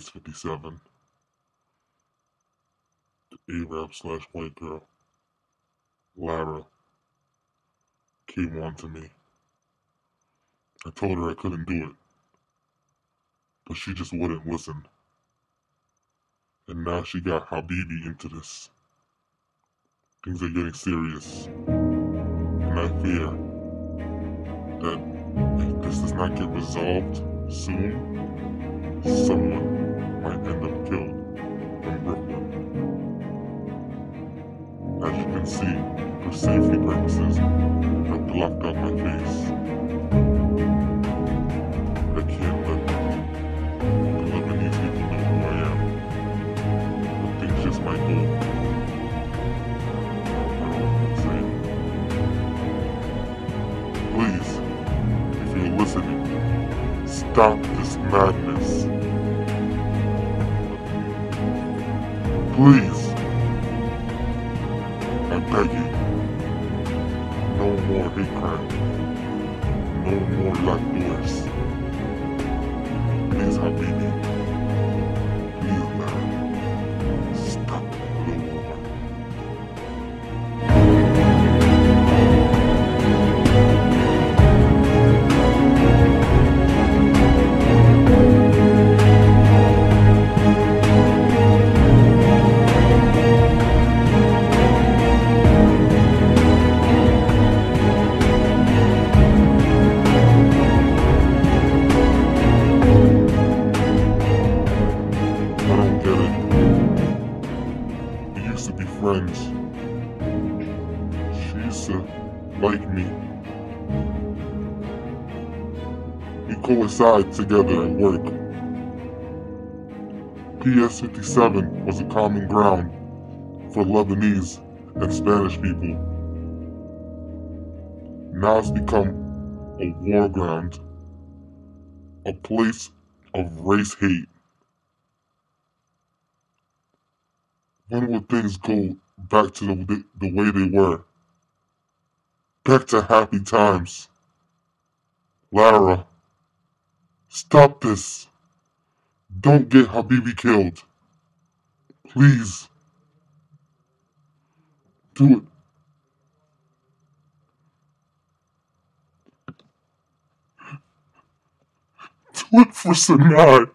PS57, Arab slash white girl, Lara, came on to me. I told her I couldn't do it, but she just wouldn't listen. And now she got Habibi into this. Things are getting serious. And I fear that if this does not get resolved soon, someone might end up killed in Brooklyn. As you can see, for safety purposes, I've blocked out my face. I can't let the Lebanese people know who I am. But things just might go. I don't know what to say. Please, if you're listening, stop this madness. Please, I beg you, no more hate crime, no more locked doors. Please, Habibi, please, man, stop the war. I don't get it. We used to be friends. She used to like me. We coincide together at work. PS57 was a common ground for Lebanese and Spanish people. Now it's become a war ground, a place of race hate. When will things go back to the way they were? Back to happy times. Lara, stop this. Don't get Habibi killed. Please. Do it. Do it for Sinai.